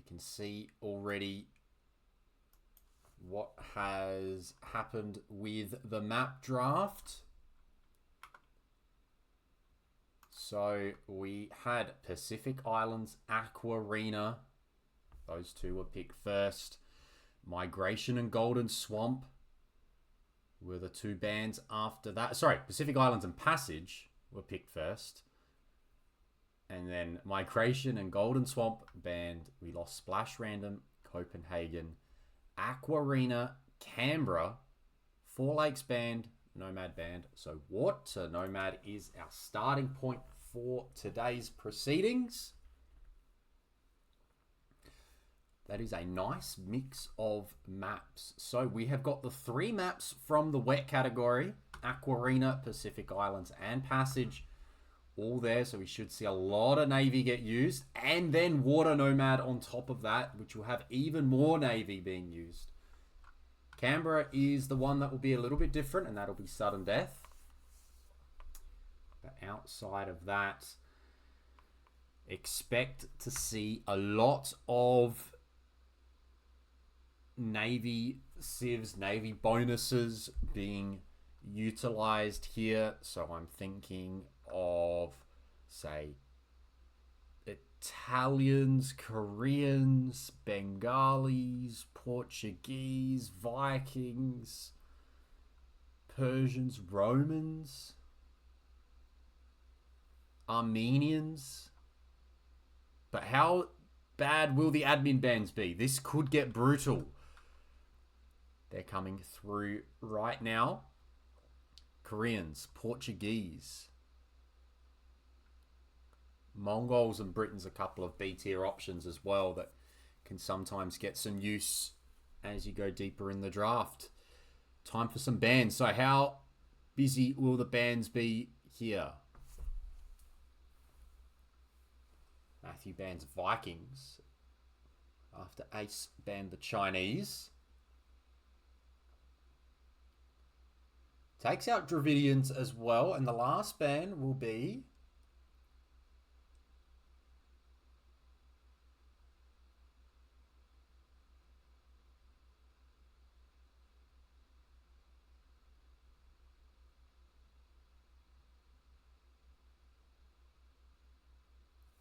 can see already what has happened with the map draft. So we had Pacific Islands, Aquarina. Those two were picked first. Migration and Golden Swamp were the two bands after that. Sorry, Pacific Islands and Passage were picked first. And then Migration and Golden Swamp band. We lost Splash Random, Copenhagen, Aquarina, Canberra, Four Lakes band, Nomad band. So Water Nomad is our starting point for today's proceedings. That is a nice mix of maps. So we have got the 3 maps from the wet category, Aquarina, Pacific Islands, and Passage, all there. So we should see a lot of Navy get used. And then Water Nomad on top of that, which will have even more Navy being used. Canberra is the one that will be a little bit different, and that'll be Sudden Death. But outside of that, expect to see a lot of Navy civs, Navy bonuses being utilized here. So I'm thinking of, say, Italians, Koreans, Bengalis, Portuguese, Vikings, Persians, Romans, Armenians. But how bad will the admin bans be? This could get brutal. They're coming through right now. Koreans, Portuguese, Mongols and Britons, a couple of B tier options as well that can sometimes get some use as you go deeper in the draft. Time for some bans. So how busy will the bans be here? Matthew bans Vikings after Ace banned the Chinese. Takes out Dravidians as well. And the last ban will be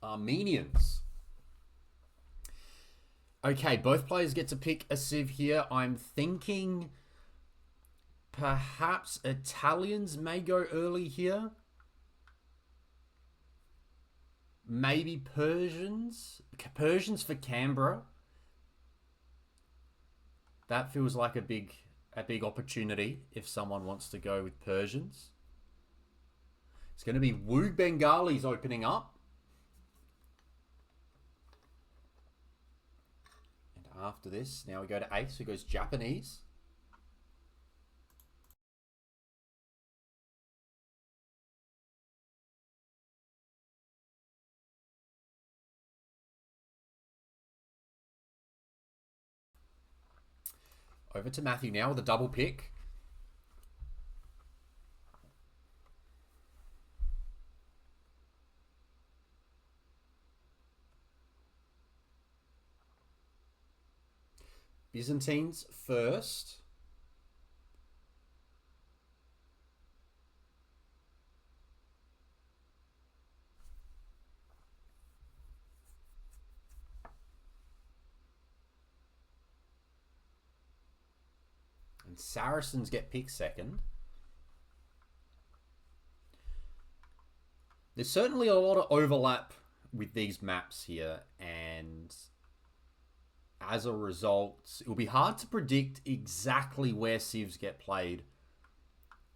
Armenians. Okay, both players get to pick a civ here. I'm thinking perhaps Italians may go early here. Maybe Persians. Persians for Canberra. That feels like a big opportunity if someone wants to go with Persians. It's going to be Wu Bengalis opening up. And after this, now we go to Ace, who goes Japanese. Over to Matthew now with a double pick. Byzantines first. And Saracens get picked second. There's certainly a lot of overlap with these maps here, and as a result, it will be hard to predict exactly where civs get played.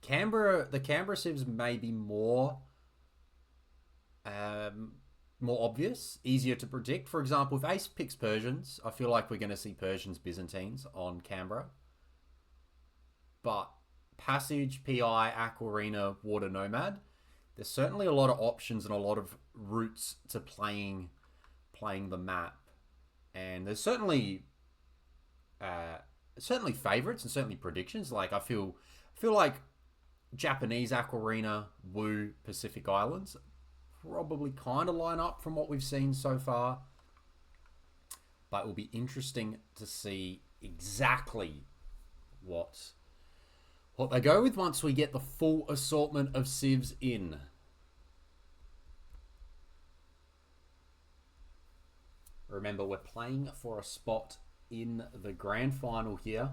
The Canberra civs may be more obvious, easier to predict. For example, if Ace picks Persians, I feel like we're going to see Persians, Byzantines on Canberra. But Passage, PI, Aquarina, Water Nomad, there's certainly a lot of options and a lot of routes to playing the map. And there's certainly favorites and certainly predictions. Like I feel like Japanese, Aquarina, Wu, Pacific Islands probably kind of line up from what we've seen so far. But it will be interesting to see exactly what they go with once we get the full assortment of civs in. Remember, we're playing for a spot in the grand final here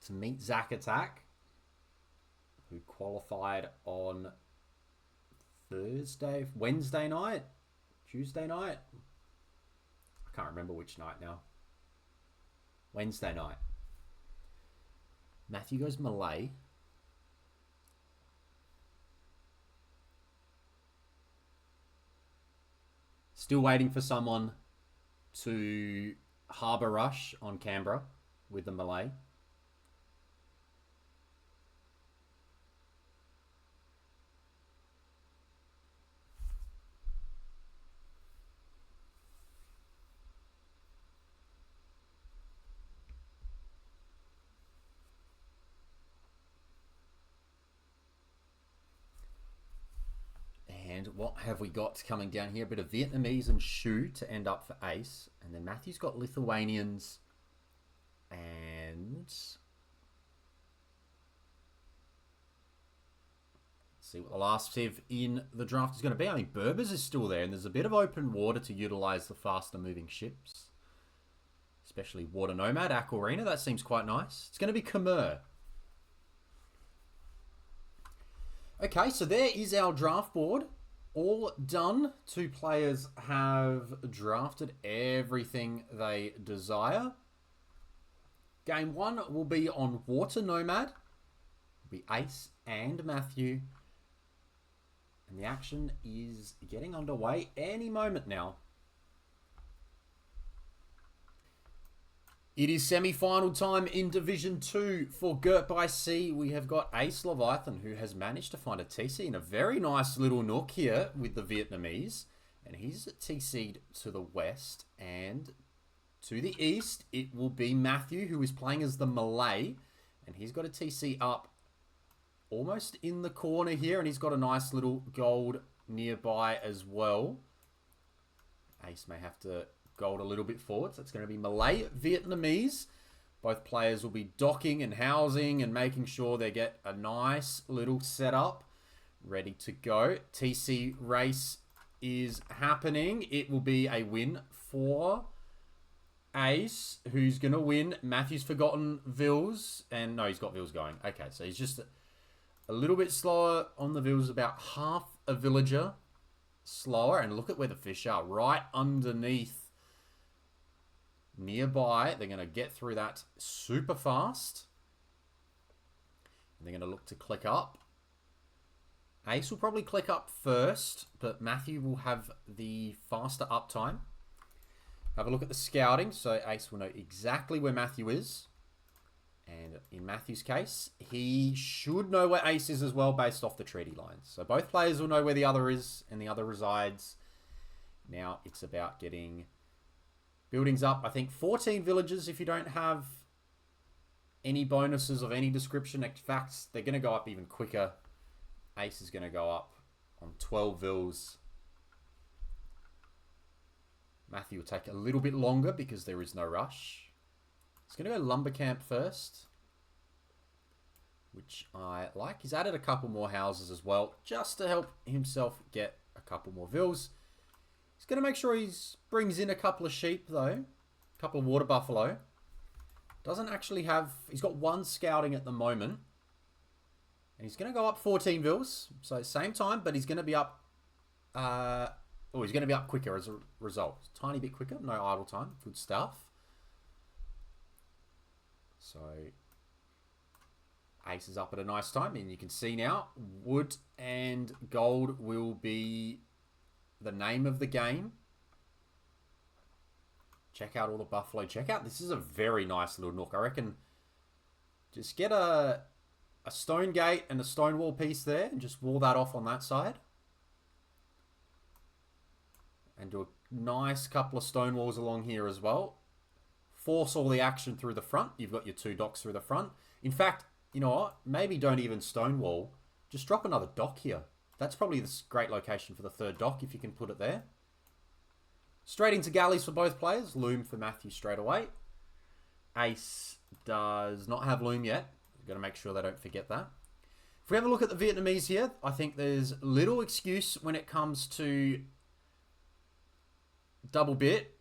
to meet Zack Attack, who qualified on Wednesday night, Tuesday night. I can't remember which night now. Wednesday night. Matthew goes Malay. Still waiting for someone to harbour rush on Canberra with the Malay. And what have we got coming down here? A bit of Vietnamese and Shu to end up for ace. And then Matthew's got Lithuanians and... Let's see what the last civ in the draft is going to be. I mean, Berbers is still there, and there's a bit of open water to utilise the faster moving ships. Especially Water Nomad, Aquarina. That seems quite nice. It's going to be Khmer. Okay, so there is our draft board. All done. 2 players have drafted everything they desire. Game 1 will be on Water Nomad. It'll be Ace and Matthew. And the action is getting underway any moment now. It is semi-final time in Division 2 for Girt By Sea. We have got AceLeviathan, who has managed to find a TC in a very nice little nook here with the Vietnamese. And he's TC'd to the west, and to the east, it will be Matthew, who is playing as the Malay. And he's got a TC up almost in the corner here, and he's got a nice little gold nearby as well. Ace may have to gold a little bit forward, so it's going to be Malay, Vietnamese. Both players will be docking and housing and making sure they get a nice little setup ready to go. TC race is happening. It will be a win for Ace, who's going to win. Matthew's forgotten Vils, and no, he's got Vils going. Okay, so he's just a little bit slower on the Vils, about half a villager slower. And look at where the fish are, right underneath. Nearby, they're going to get through that super fast. And they're going to look to click up. Ace will probably click up first, but Matthew will have the faster uptime. Have a look at the scouting, so Ace will know exactly where Matthew is. And in Matthew's case, he should know where Ace is as well, based off the treaty lines. So both players will know where the other is and the other resides. Now it's about getting buildings up. I think 14 villages if you don't have any bonuses of any description. In fact, they're going to go up even quicker. Ace is going to go up on 12 vills. Matthew will take a little bit longer because there is no rush. He's going to go lumber camp first, which I like. He's added a couple more houses as well, just to help himself get a couple more vills. He's going to make sure he brings in a couple of sheep, though. A couple of water buffalo. Doesn't actually have... He's got 1 scouting at the moment. And he's going to go up 14 vils. So same time, but he's going to be up... he's going to be up quicker as a result. Tiny bit quicker. No idle time. Good stuff. So Ace is up at a nice time. And you can see now, wood and gold will be the name of the game. Check out all the buffalo. Check out, this is a very nice little nook. I reckon just get a stone gate and a stone wall piece there and just wall that off on that side. And do a nice couple of stone walls along here as well. Force all the action through the front. You've got your 2 docks through the front. In fact, you know what? Maybe don't even stone wall. Just drop another dock here. That's probably this great location for the 3rd dock if you can put it there. Straight into galleys for both players. Loom for Matthew straight away. Ace does not have Loom yet. We've got to make sure they don't forget that. If we have a look at the Vietnamese here, I think there's little excuse when it comes to double bit.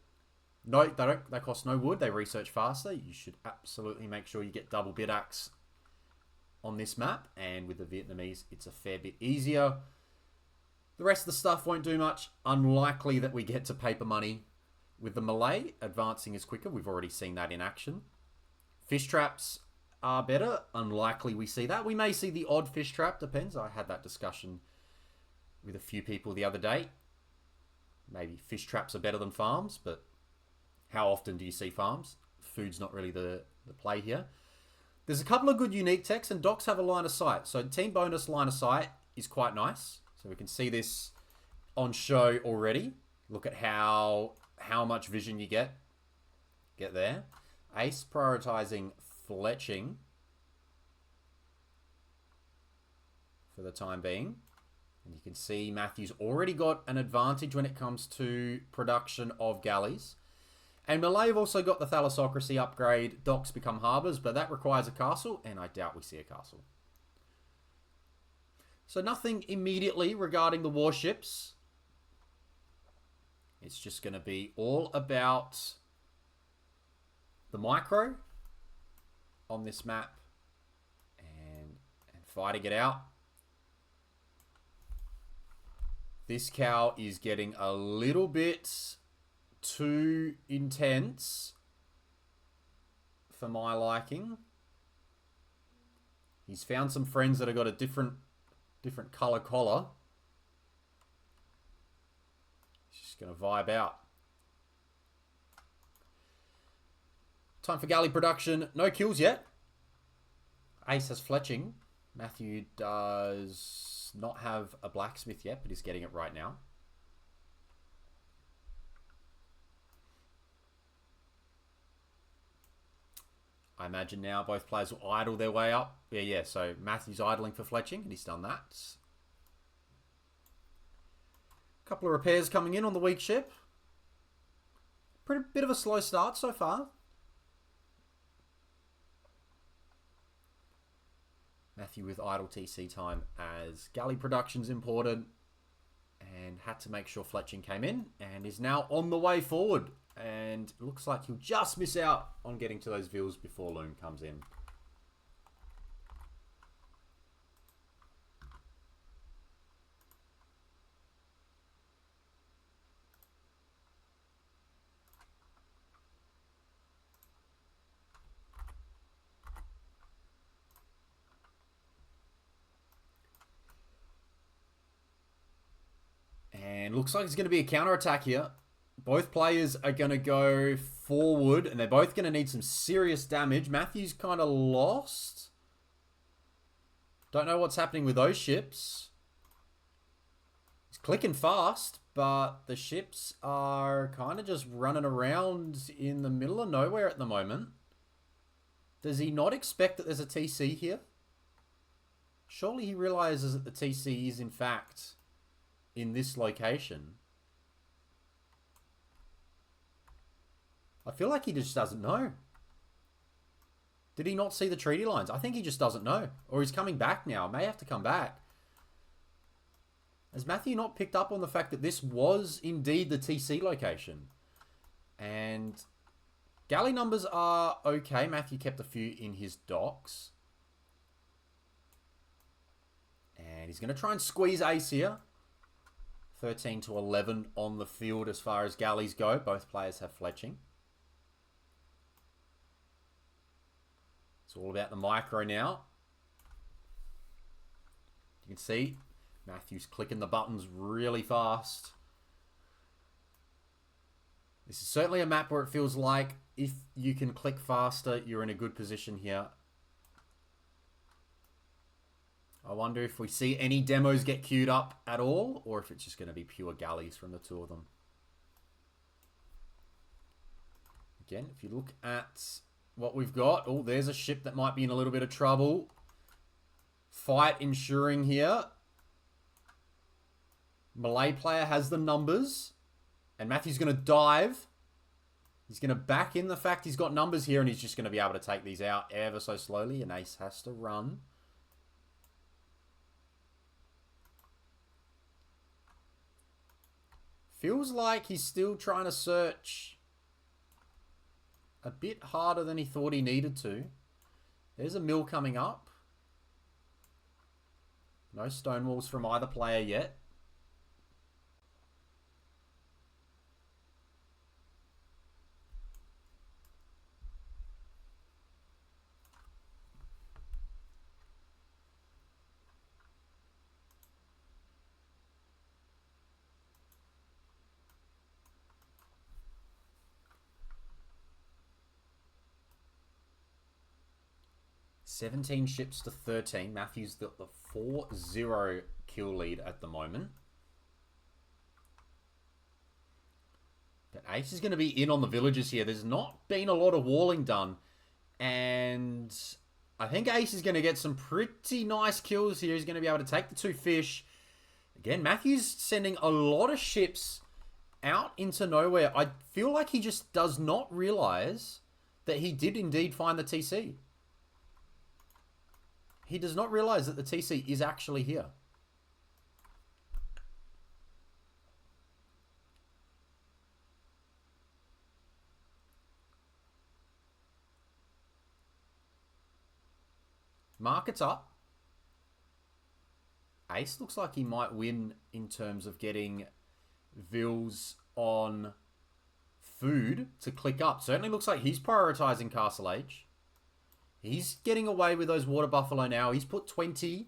No, they cost no wood. They research faster. You should absolutely make sure you get double bit axe on this map. And with the Vietnamese, it's a fair bit easier. The rest of the stuff won't do much. Unlikely that we get to paper money. With the Malay, advancing is quicker. We've already seen that in action. Fish traps are better. Unlikely we see that. We may see the odd fish trap. Depends. I had that discussion with a few people the other day. Maybe fish traps are better than farms, but how often do you see farms? Food's not really the play here. There's a couple of good unique techs, and docs have a line of sight. So team bonus line of sight is quite nice. So we can see this on show already. Look at how much vision you get there. Ace prioritizing fletching for the time being. And you can see Matthew's already got an advantage when it comes to production of galleys. And Malay have also got the thalassocracy upgrade. Docks become harbours, but that requires a castle, and I doubt we see a castle. So nothing immediately regarding the warships. It's just going to be all about the micro on this map and fighting it out. This cow is getting a little bit too intense for my liking. He's found some friends that have got a different color collar. He's just going to vibe out. Time for galley production. No kills yet. Ace has fletching. Matthew does not have a blacksmith yet, but he's getting it right now. I imagine now both players will idle their way up. Yeah. So Matthew's idling for fletching, and he's done that. A couple of repairs coming in on the weak ship. Pretty bit of a slow start so far. Matthew with idle TC time as galley production's important, and had to make sure fletching came in, and is now on the way forward. And it looks like he'll just miss out on getting to those vills before Loom comes in. And looks like it's going to be a counter-attack here. Both players are going to go forward, and they're both going to need some serious damage. Matthew's kind of lost. Don't know what's happening with those ships. He's clicking fast, but the ships are kind of just running around in the middle of nowhere at the moment. Does he not expect that there's a TC here? Surely he realizes that the TC is, in fact, in this location. I feel like he just doesn't know. Did he not see the treaty lines? I think he just doesn't know. Or he's coming back now. May have to come back. Has Matthew not picked up on the fact that this was indeed the TC location? And galley numbers are okay. Matthew kept a few in his docks. And he's going to try and squeeze Ace here. 13 to 11 on the field as far as galleys go. Both players have fletching. It's all about the micro now. You can see Matthew's clicking the buttons really fast. This is certainly a map where it feels like if you can click faster, you're in a good position here. I wonder if we see any demos get queued up at all, or if it's just going to be pure galleys from the two of them. Again, if you look at what we've got, oh, there's a ship that might be in a little bit of trouble. Fight ensuring here. Malay player has the numbers. And Matthew's going to dive. He's going to back in the fact he's got numbers here, and he's just going to be able to take these out ever so slowly. And Ace has to run. Feels like he's still trying to search a bit harder than he thought he needed to. There's a mill coming up. No stone walls from either player yet. $17 ships to 13. Matthew's got the 4-0 kill lead at the moment. But Ace is going to be in on the villagers here. There's not been a lot of walling done. And I think Ace is going to get some pretty nice kills here. He's going to be able to take the 2 fish. Again, Matthew's sending a lot of ships out into nowhere. I feel like he just does not realize that he did indeed find the TC. He does not realize that the TC is actually here. Market's up. Ace looks like he might win in terms of getting Vils on food to click up. Certainly looks like he's prioritizing Castle Age. He's getting away with those water buffalo now. He's put 20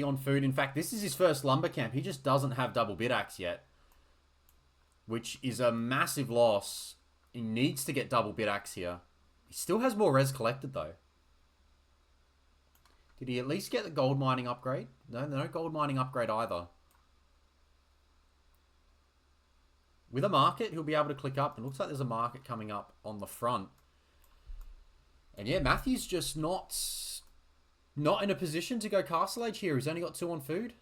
on food. In fact, this is his first lumber camp. He just doesn't have double bid axe yet, which is a massive loss. He needs to get double bid axe here. He still has more res collected though. Did he at least get the gold mining upgrade? No gold mining upgrade either. With a market, he'll be able to click up. It looks like there's a market coming up on the front. And yeah, Matthew's just not in a position to go Castle Age here. He's only got 2 on food.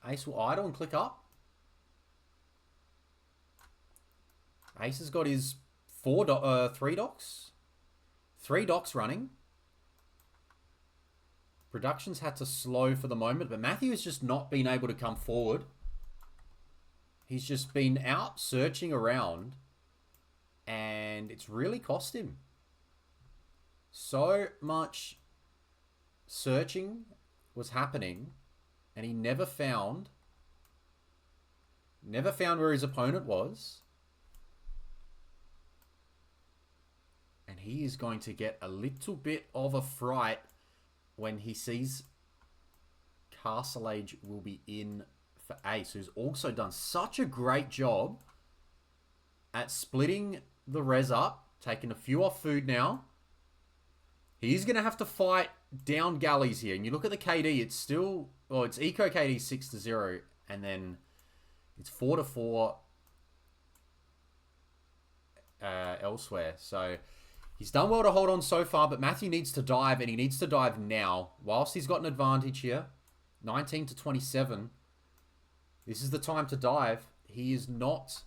Ace will idle and click up. Ace has got his 3 docks. 3 docks running. Production's had to slow for the moment, but Matthew has just not been able to come forward. He's just been out searching around, and it's really cost him. So much searching was happening, and he never found where his opponent was. And he is going to get a little bit of a fright when he sees Castle Age will be in for Ace, who's also done such a great job at splitting the res up, taking a few off food now. He's going to have to fight down galleys here. And you look at the KD, it's still... Well, it's Eco KD 6-0, and then it's 4-4 elsewhere. So... He's done well to hold on so far, but Matthew needs to dive, and he needs to dive now. Whilst he's got an advantage here, 19 to 27, this is the time to dive. He is not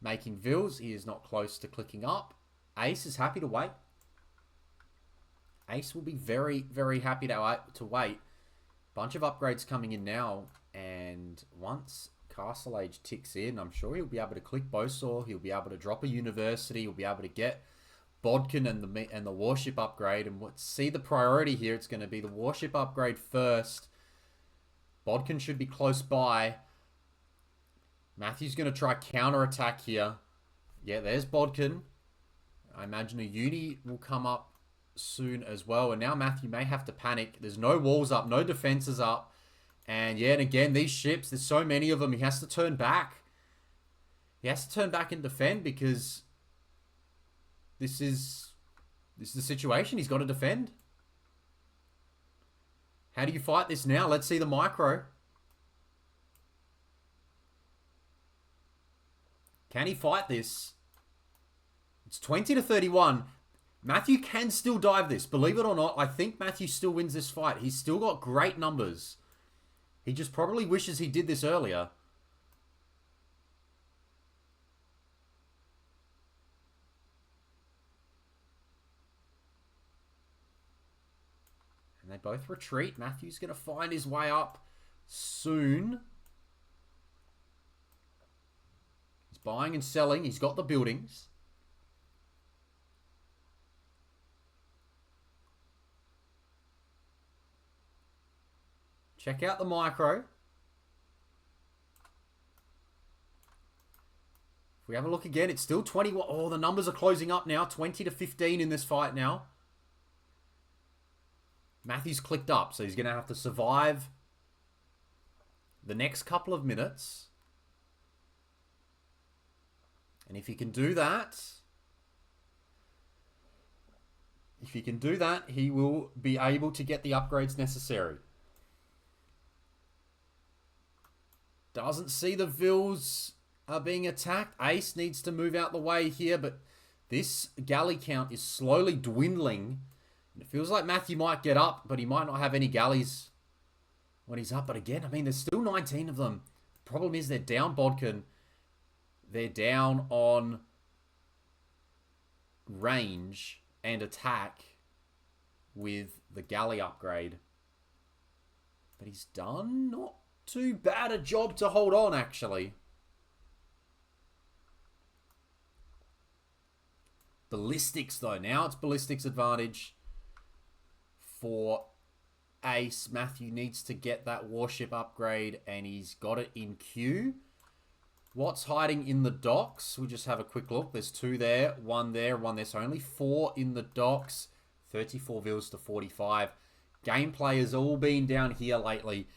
making Vils. He is not close to clicking up. Ace is happy to wait. Ace will be very, very happy to wait. Bunch of upgrades coming in now, and once Castle Age ticks in, I'm sure he'll be able to click Bowsaw. He'll be able to drop a university. He'll be able to get Bodkin and the warship upgrade, and see the priority here. It's going to be the warship upgrade first. Bodkin should be close by. Matthew's going to try counter-attack here. Yeah, there's Bodkin. I imagine a uni will come up soon as well, and now Matthew may have to panic. There's no walls up, no defenses up, and yeah, and again, these ships, there's so many of them, he has to turn back. He has to turn back and defend, because This is the situation. He's got to defend. How do you fight this now? Let's see the micro. Can he fight this? It's 20 to 31. Matthew can still dive this. Believe it or not, I think Matthew still wins this fight. He's still got great numbers. He just probably wishes he did this earlier. And they both retreat. Matthew's going to find his way up soon. He's buying and selling. He's got the buildings. Check out the micro. If we have a look again, it's still 21. Oh, the numbers are closing up now. 20 to 15 in this fight now. Matthew's clicked up, so he's going to have to survive the next couple of minutes. And if he can do that, he will be able to get the upgrades necessary. Doesn't see the Vils are being attacked. Ace needs to move out the way here, but this galley count is slowly dwindling. And it feels like Matthew might get up, but he might not have any galleys when he's up. But again, I mean, there's still 19 of them. The problem is they're down Bodkin. They're down on range and attack with the galley upgrade. But he's done not too bad a job to hold on, actually. Ballistics, though. Now it's ballistics advantage for Ace. Matthew needs to get that warship upgrade, and he's got it in queue. What's hiding in the docks? We'll just have a quick look. There's 2 there, 1 there, 1 there. So only 4 in the docks. 34 Vils to 45. Gameplay has all been down here lately.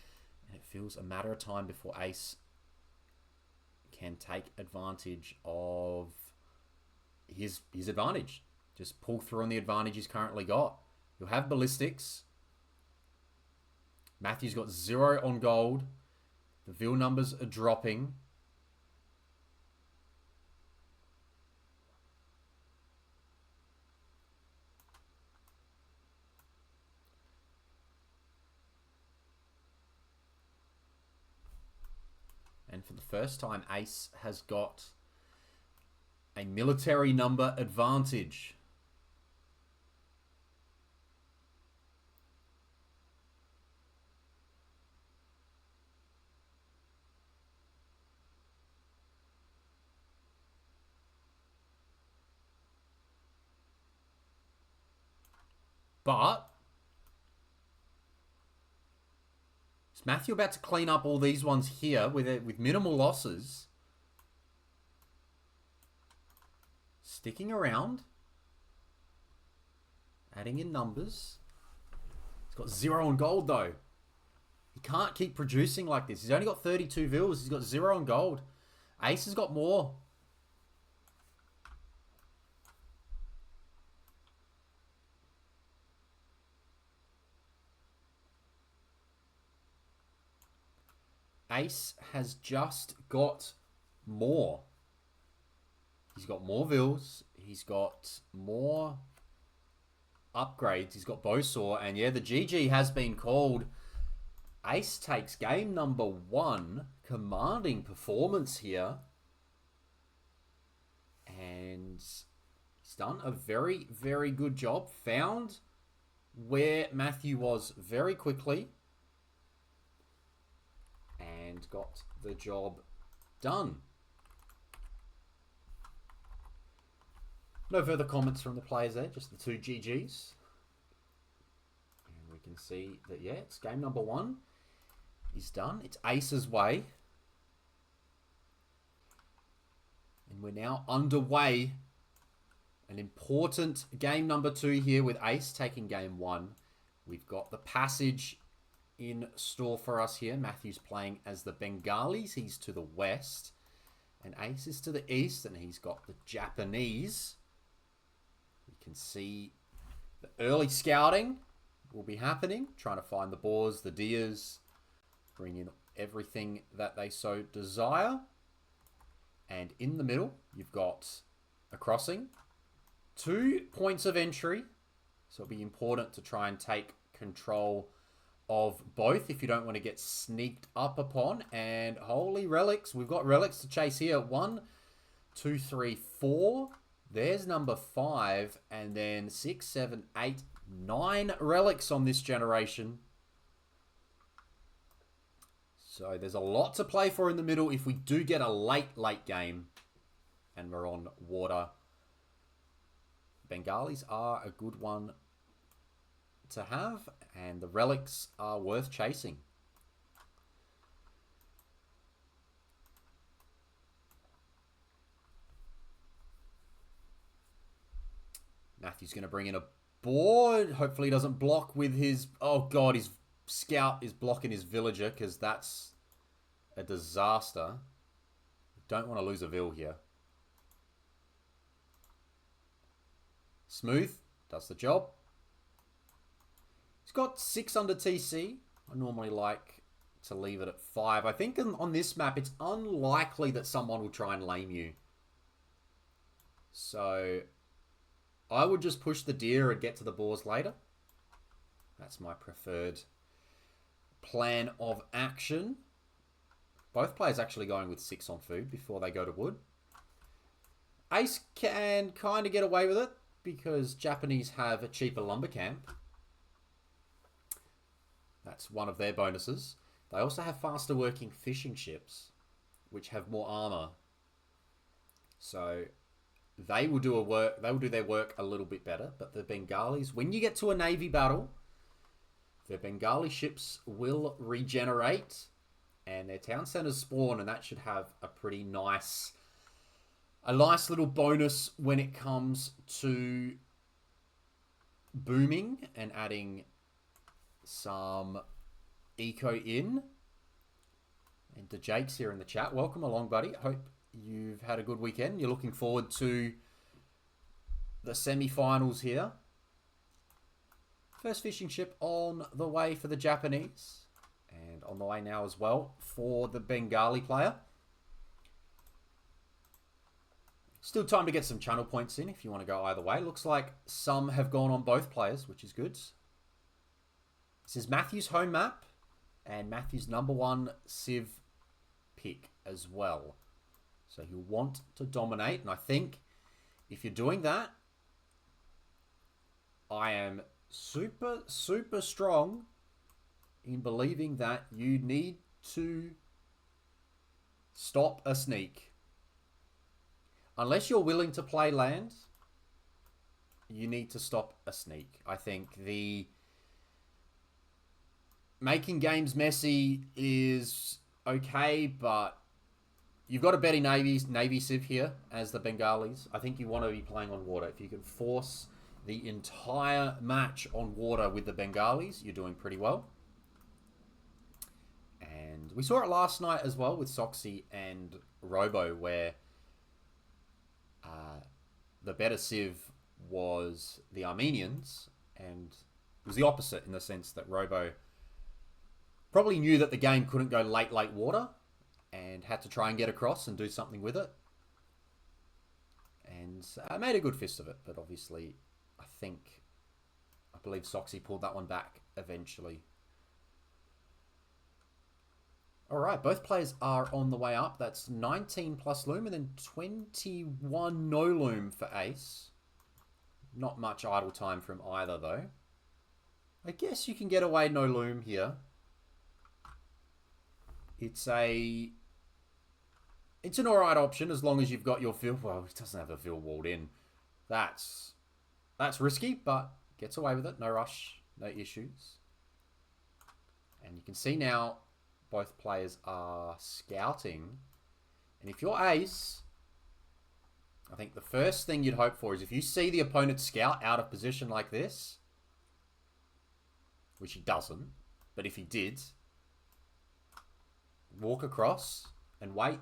And it feels a matter of time before Ace can take advantage of his advantage. Just pull through on the advantage he's currently got. You'll have ballistics. Matthew's got 0 on gold. The Vil numbers are dropping. And for the first time, Ace has got a military number advantage. But is Matthew about to clean up all these ones here with minimal losses? Sticking around. Adding in numbers. He's got 0 on gold, though. He can't keep producing like this. He's only got 32 Vils. He's got 0 on gold. Ace has got more. Ace has just got more. He's got more Vils. He's got more upgrades. He's got Bowsaw. And yeah, the GG has been called. Ace takes game number 1. Commanding performance here. And he's done a very, very good job. Found where Matthew was very quickly. And got the job done. No further comments from the players there, just the 2 GGs. And we can see that, yeah, it's game number 1 is done. It's Ace's way. And we're now underway. An important game number 2 here with Ace taking game 1. We've got the passage in store for us here. Matthew's playing as the Bengalis. He's to the west. And Ace is to the east. And he's got the Japanese. You can see the early scouting will be happening. Trying to find the boars, the deers. Bring in everything that they so desire. And in the middle, you've got a crossing. 2 points of entry. So it'll be important to try and take control of both if you don't want to get sneaked up upon. And holy relics. We've got relics to chase here. 1, 2, 3, 4. There's number 5. And then 6, 7, 8, 9 relics on this generation. So there's a lot to play for in the middle if we do get a late game and we're on water. Bengalis are a good one to have, and the relics are worth chasing. Matthew's going to bring in a board. Hopefully he doesn't block with his... Oh, God, his scout is blocking his villager because that's a disaster. Don't want to lose a vill here. Smooth. Does the job. He's got 6 under TC. I normally like to leave it at 5. I think on this map, it's unlikely that someone will try and lame you. So I would just push the deer and get to the boars later. That's my preferred plan of action. Both players actually going with 6 on food before they go to wood. Ace can kind of get away with it because Japanese have a cheaper lumber camp. That's one of their bonuses. They also have faster working fishing ships, which have more armor. So they will do their work a little bit better. But the Bengalis, when you get to a navy battle, the Bengali ships will regenerate and their town centers spawn, and that should have a pretty nice, little bonus when it comes to booming and adding some eco in. And to Jake's here in the chat. Welcome along, buddy. Hope you've had a good weekend. You're looking forward to the semi-finals here. First fishing ship on the way for the Japanese. And on the way now as well for the Bengali player. Still time to get some channel points in if you want to go either way. Looks like some have gone on both players, which is good. This is Matthew's home map and Matthew's #1 Civ pick as well. So he'll want to dominate. And I think if you're doing that, I am super, super strong in believing that you need to stop a sneak. Unless you're willing to play land, you need to stop a sneak. I think the making games messy is okay, but you've got a better Navy Civ here as the Bengalis. I think you want to be playing on water. If you can force the entire match on water with the Bengalis, you're doing pretty well. And we saw it last night as well with Soxy and Robo, where the better Civ was the Armenians, and it was the opposite in the sense that Robo probably knew that the game couldn't go late water and had to try and get across and do something with it. And I made a good fist of it, but obviously I believe Soxy pulled that one back eventually. Alright, both players are on the way up. That's 19 plus loom and then 21 no loom for Ace. Not much idle time from either though. I guess you can get away no loom here. It's an alright option as long as you've got your fill. Well, it doesn't have a fill walled in. That's risky, but gets away with it. No rush, no issues. And you can see now both players are scouting. And if you're Ace, I think the first thing you'd hope for is if you see the opponent's scout out of position like this, which he doesn't, but if he did, walk across and wait.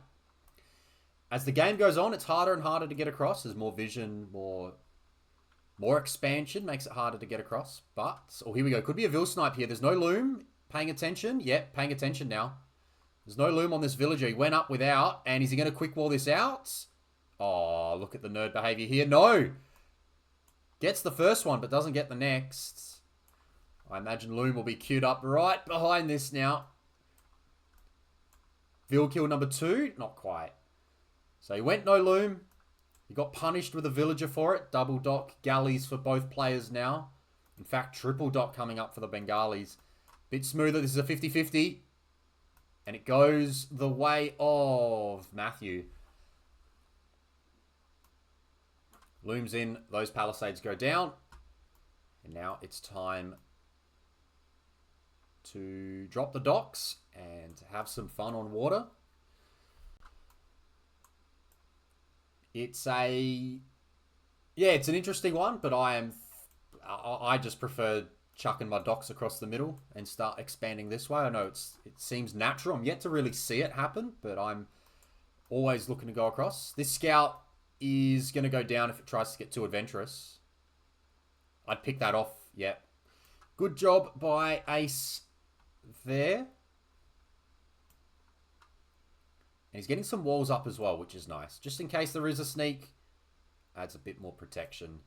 As the game goes on, it's harder and harder to get across. There's more vision, more expansion makes it harder to get across. But, oh, here we go. Could be a Vill snipe here. There's no loom. Paying attention? Yep, paying attention now. There's no loom on this villager. He went up without. And is he going to quick wall this out? Oh, look at the nerd behavior here. No! Gets the first one, but doesn't get the next. I imagine Loom will be queued up right behind this now. Vill kill number 2. Not quite. So he went no Loom. He got punished with a villager for it. Double dock galleys for both players now. In fact, triple dock coming up for the Bengalis. Bit smoother. This is a 50-50. And it goes the way of Matthew. Looms in. Those palisades go down. And now it's time to drop the docks and have some fun on water. It's an interesting one, but I just prefer chucking my docks across the middle and start expanding this way. I know it seems natural. I'm yet to really see it happen, but I'm always looking to go across. This scout is going to go down if it tries to get too adventurous. I'd pick that off. Yeah. Good job by Ace there. And he's getting some walls up as well, which is nice. Just in case there is a sneak. Adds a bit more protection.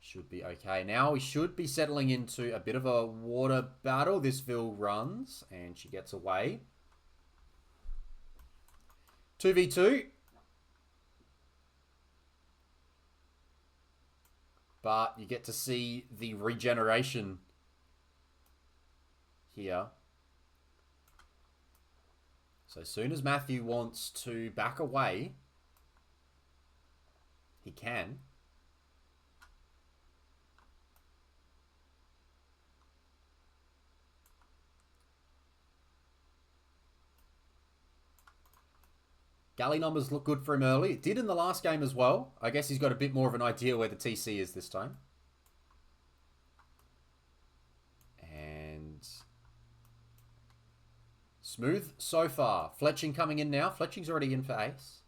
Should be okay. Now we should be settling into a bit of a water battle. This Vill runs and she gets away. 2v2. But you get to see the regeneration here. So as soon as Matthew wants to back away, he can. Galley numbers look good for him early. It did in the last game as well. I guess he's got a bit more of an idea where the TC is this time. And smooth so far. Fletching coming in now. Fletching's already in for Ace.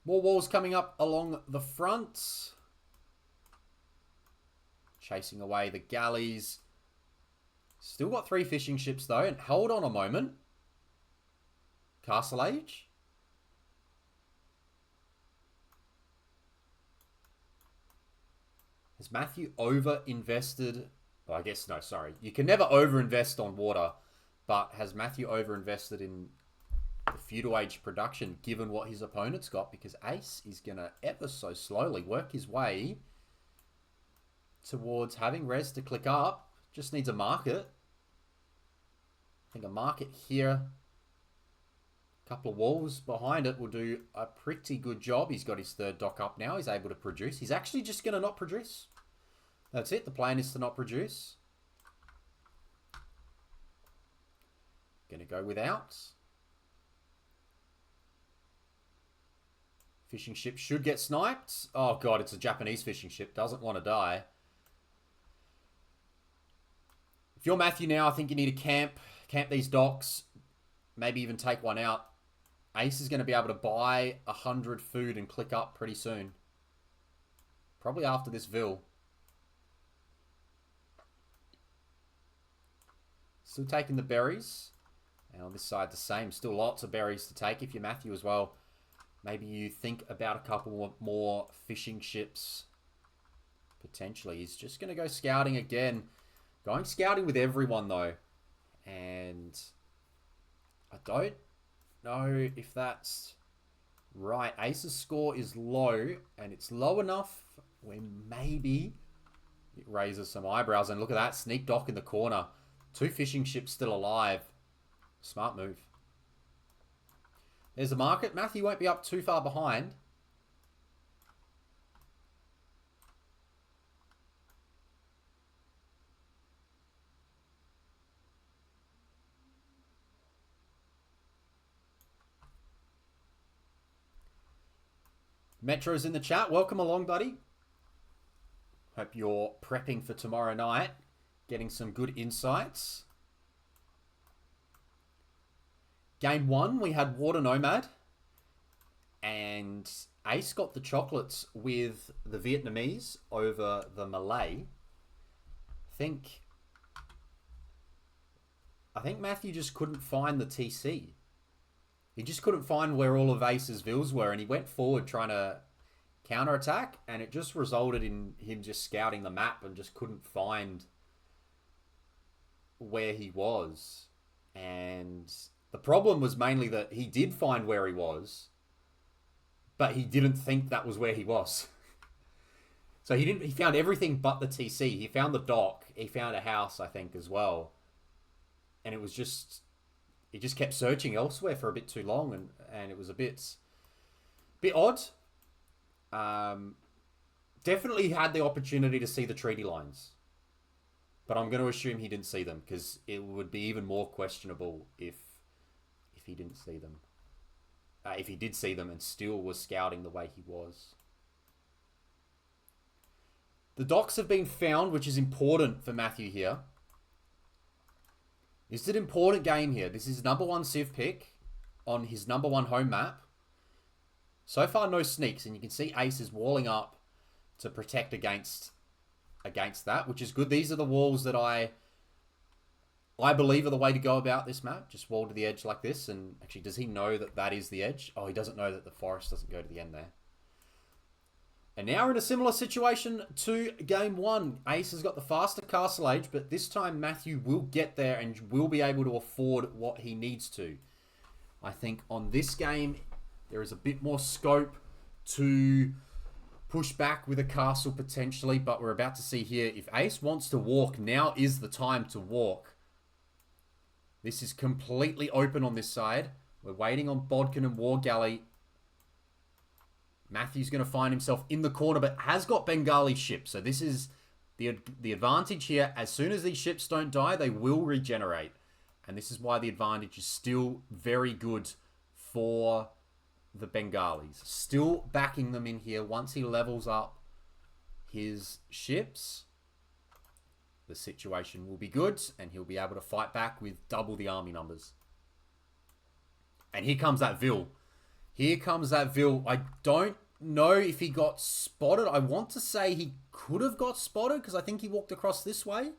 More walls coming up along the front. Chasing away the galleys. Still got 3 fishing ships though. And hold on a moment. Castle Age. Has Matthew over-invested? Well, I guess, no, sorry. You can never over-invest on water. But has Matthew over-invested in the feudal age production given what his opponent's got? Because Ace is going to ever so slowly work his way towards having res to click up. Just needs a market. I think a market here. A couple of walls behind it will do a pretty good job. He's got his 3rd dock up now. He's able to produce. He's actually just going to not produce. That's it. The plan is to not produce. Going to go without. Fishing ship should get sniped. Oh god, it's a Japanese fishing ship. Doesn't want to die. If you're Matthew now, I think you need to camp these docks, maybe even take one out. Ace is going to be able to buy 100 food and click up pretty soon. Probably after this Vill. Still taking the berries. And on this side, the same. Still lots of berries to take if you're Matthew as well. Maybe you think about a couple more fishing ships. Potentially. He's just going to go scouting again. Going scouting with everyone, though. And I don't know if that's right. Ace's score is low. And it's low enough where maybe it raises some eyebrows. And look at that. Sneak dock in the corner. 2 fishing ships still alive. Smart move. There's the market. Matthew won't be up too far behind. Metro's in the chat. Welcome along, buddy. Hope you're prepping for tomorrow night. Getting some good insights. Game 1, we had Water Nomad. And Ace got the chocolates with the Vietnamese over the Malay. I think I think Matthew just couldn't find the TC. He just couldn't find where all of Ace's vills were, and he went forward trying to counterattack, and it just resulted in him just scouting the map and just couldn't find where he was. And the problem was mainly that he did find where he was, but he didn't think that was where he was. So he found everything but the TC. He found the dock. He found a house, I think, as well. And it was just, he just kept searching elsewhere for a bit too long, and it was a bit odd. Definitely had the opportunity to see the treaty lines, but I'm going to assume he didn't see them, because it would be even more questionable if he didn't see them. If he did see them and still was scouting the way he was. The docks have been found, which is important for Matthew here. This is an important game here. This is number 1 Civ pick on his number 1 home map. So far, no sneaks, and you can see Ace is walling up to protect against that, which is good. These are the walls that I believe are the way to go about this map. Just wall to the edge like this, and actually, does he know that that is the edge? Oh, he doesn't know that the forest doesn't go to the end there. And now we're in a similar situation to game 1. Ace has got the faster castle age, but this time Matthew will get there and will be able to afford what he needs to. I think on this game, there is a bit more scope to push back with a castle potentially, but we're about to see here, if Ace wants to walk, now is the time to walk. This is completely open on this side. We're waiting on Bodkin and War Galley. Matthew's going to find himself in the corner, but has got Bengali ships. So this is the advantage here. As soon as these ships don't die, they will regenerate. And this is why the advantage is still very good for the Bengalis. Still backing them in here. Once he levels up his ships, the situation will be good, and he'll be able to fight back with double the army numbers. And here comes that Vil. Here comes that Vil. I don't know if he got spotted. I want to say he could have got spotted, because I think he walked across this way.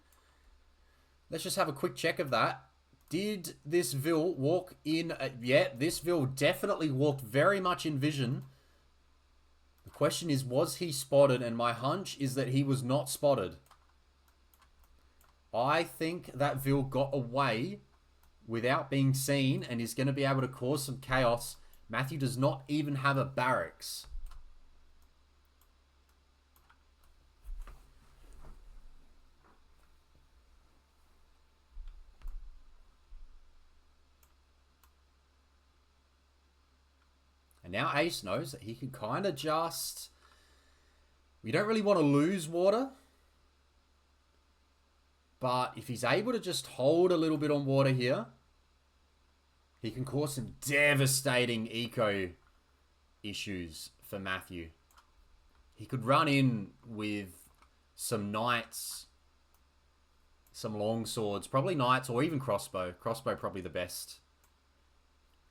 Let's just have a quick check of that. Did this Vil walk in? Yeah, this Vil definitely walked very much in vision. The question is, was he spotted? And my hunch is that he was not spotted. I think that Vil got away without being seen and is going to be able to cause some chaos. Matthew does not even have a barracks. And now Ace knows that he can kind of just... We don't really want to lose water. But if he's able to just hold a little bit on water here, he can cause some devastating eco issues for Matthew. He could run in with some knights, some long swords, probably knights or even crossbow. Crossbow probably the best.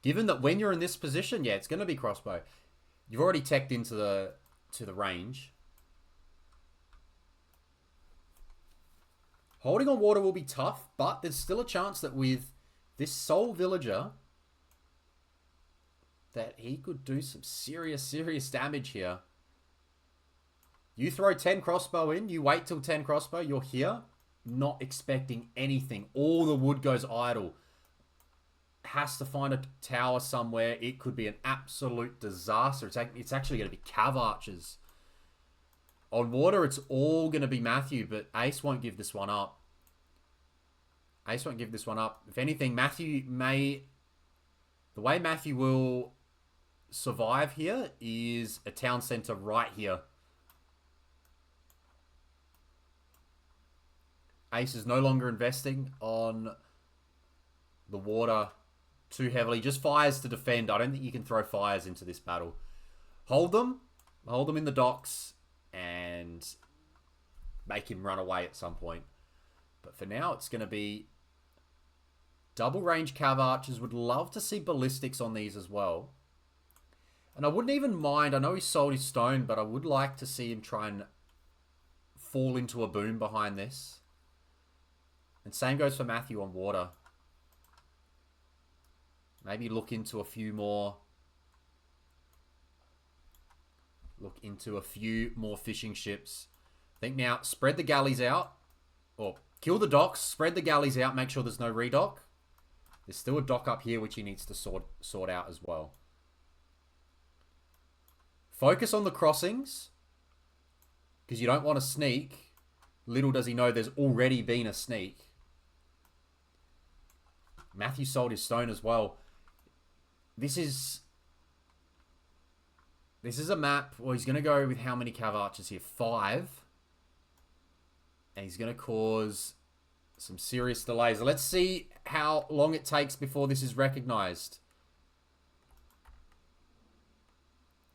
Given that when you're in this position, yeah, it's going to be crossbow. You've already teched into the range. Holding on water will be tough, but there's still a chance that with this sole villager, that he could do some serious damage here. You throw 10 crossbow in, you wait till 10 crossbow, you're here, not expecting anything. All the wood goes idle. Has to find a tower somewhere. It could be an absolute disaster. It's actually going to be cav archers. On water, it's all going to be Matthew, but Ace won't give this one up. Ace won't give this one up. If anything, Matthew may... The way Matthew will survive here is a town centre right here. Ace is no longer investing on the water too heavily. Just fires to defend. I don't think you can throw fires into this battle. Hold them in the docks, and make him run away at some point. But for now, it's going to be double range cav archers. Would love to see ballistics on these as well. And I wouldn't even mind, I know he sold his stone, but I would like to see him try and fall into a boom behind this. And same goes for Matthew on water. Maybe look into a few more. Look into a few more fishing ships. I think now spread the galleys out. Or kill the docks, spread the galleys out, make sure there's no redock. There's still a dock up here which he needs to sort out as well. Focus on the crossings. Because you don't want to sneak. Little does he know there's already been a sneak. Matthew sold his stone as well. This is a map. Well, he's going to go with how many cav archers here? 5. And he's going to cause some serious delays. Let's see how long it takes before this is recognized.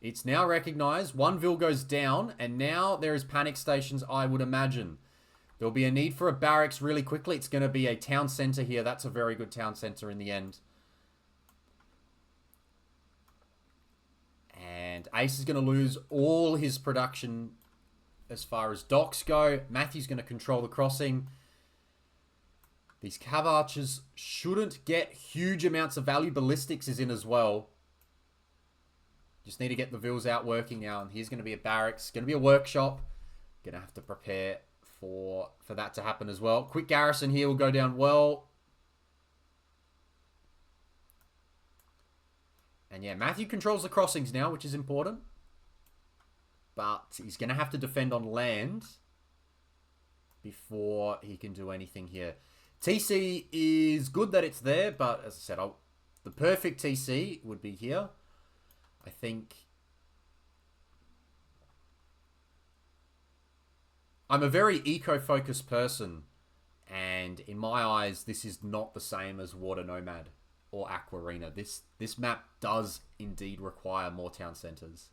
It's now recognized. 1 vil goes down. And now there is panic stations, I would imagine. There'll be a need for a barracks really quickly. It's going to be a town center here. That's a very good town center in the end. And Ace is going to lose all his production as far as docks go. Matthew's going to control the crossing. These cav archers shouldn't get huge amounts of value. Ballistics is in as well. Just need to get the vils out working now. And here's going to be a barracks. Going to be a workshop. Going to have to prepare for that to happen as well. Quick garrison here will go down well. And yeah, Matthew controls the crossings now, which is important. But he's going to have to defend on land before he can do anything here. TC is good that it's there, but as I said, the perfect TC would be here. I think I'm a very eco-focused person, and in my eyes, this is not the same as Water Nomad or Aquarina. This map does indeed require more town centers.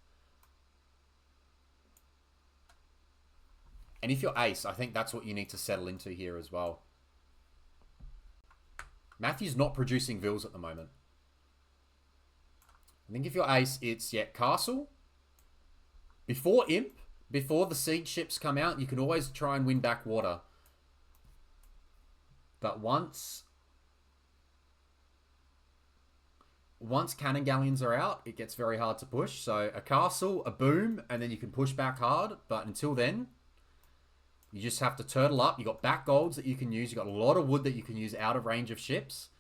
And if you're Ace, I think that's what you need to settle into here as well. Matthew's not producing vils at the moment. I think if you're Ace, it's, yeah, Castle. Before Imp, before the siege ships come out, you can always try and win back water. But once cannon galleons are out, it gets very hard to push. So a castle, a boom, and then you can push back hard. But until then, you just have to turtle up. You got back golds that you can use. You got a lot of wood that you can use out of range of ships.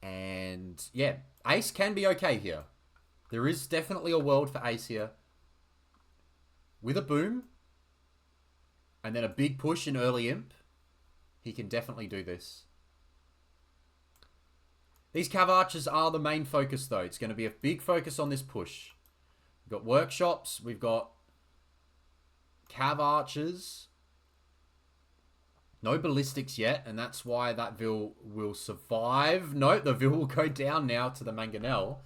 And yeah, Ace can be okay here. There is definitely a world for Ace here. With a boom, and then a big push in early Imp, he can definitely do this. These cav archers are the main focus though. It's going to be a big focus on this push. We've got workshops, we've got cav archers. No ballistics yet, and that's why that vil will survive. No, the vil will go down now to the mangonel.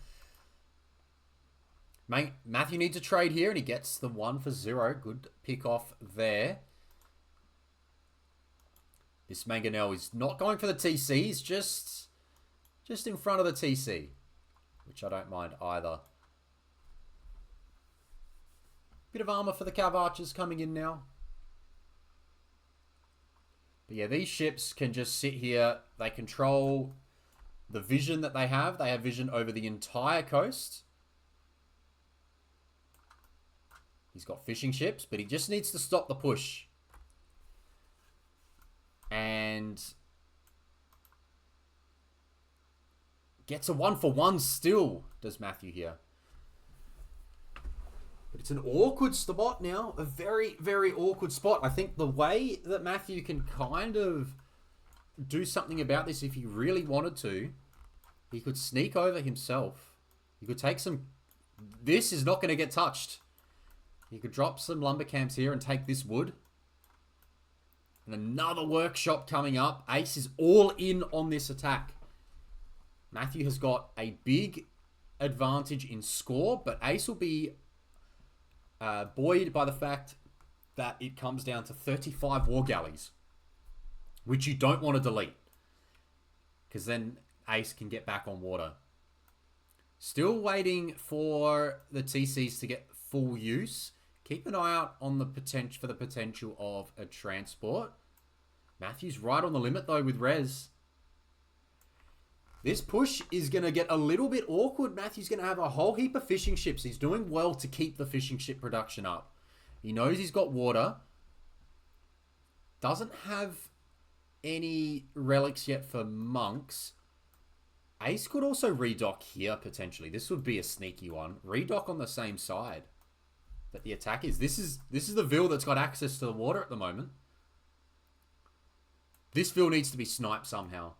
Matthew needs a trade here, and he gets the 1 for 0. Good pick off there. This mangonel is not going for the TC. He's just in front of the TC, which I don't mind either. Bit of armor for the cav archers coming in now. But yeah, these ships can just sit here. They control the vision that they have. They have vision over the entire coast. He's got fishing ships, but he just needs to stop the push. And gets a 1 for 1 still, does Matthew here. But it's an awkward spot now. A very, very awkward spot. I think the way that Matthew can kind of do something about this, if he really wanted to, he could sneak over himself. He could take some... This is not going to get touched. He could drop some lumber camps here and take this wood. And another workshop coming up. Ace is all in on this attack. Matthew has got a big advantage in score, but Ace will be... buoyed by the fact that it comes down to 35 war galleys, which you don't want to delete, because then Ace can get back on water. Still waiting for the TCs to get full use. Keep an eye out on the potential of a transport. Matthew's right on the limit, though, with res. This push is going to get a little bit awkward. Matthew's going to have a whole heap of fishing ships. He's doing well to keep the fishing ship production up. He knows he's got water. Doesn't have any relics yet for monks. Ace could also redock here, potentially. This would be a sneaky one. Redock on the same side that the attack is. This is the Vil that's got access to the water at the moment. This Vil needs to be sniped somehow.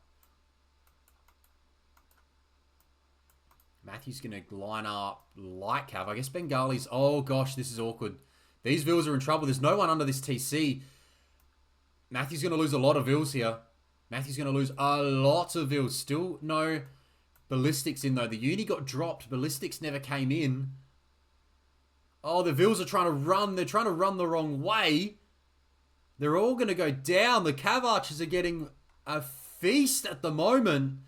Matthew's going to line up light cav. I guess Bengali's... Oh, gosh, this is awkward. These Vils are in trouble. There's no one under this TC. Matthew's going to lose a lot of Vils here. Matthew's going to lose a lot of Vils. Still no ballistics in, though. The uni got dropped. Ballistics never came in. Oh, the Vils are trying to run. They're trying to run the wrong way. They're all going to go down. The Cav Archers are getting a feast at the moment.